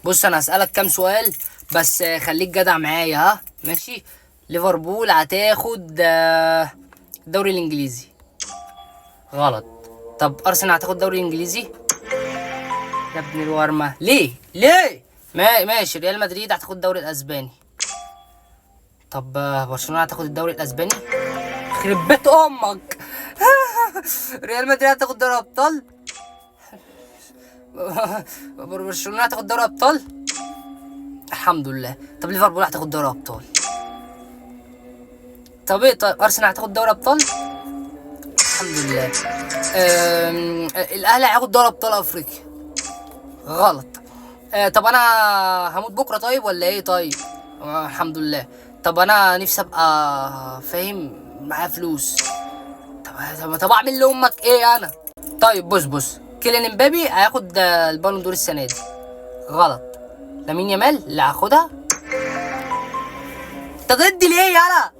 بص انا هسألك كام سؤال بس خليك جدع معايا، ها ماشي. ليفربول هتاخد الدوري الانجليزي. غلط. طب ارسنال هتاخد الدوري الانجليزي. يا ابن الورمه، ليه ماشي. ريال مدريد هتاخد الدوري الاسباني. طب برشلونه هتاخد الدوري الاسباني. يخرب بيت امك. ريال مدريد هتاخد دوري ابطال. برشلونه هتاخد دوري ابطال. الحمد لله. طب ليفربول هتاخد دوري ابطال. طب ايه، طيب ارسنال هتاخد دوري ابطال. الحمد لله. الاهلي هياخد دوري ابطال افريقيا. غلط. طب انا هموت بكره طيب ولا ايه؟ طيب الحمد لله. طب انا نفسي ابقى فاهم معايا فلوس. طب اعمل لامك ايه انا؟ طيب بص كيليان امبابي هياخد البالون دور السنه دي. غلط. لامين يامال اللي هاخدها. انت ضدي ليه يالا؟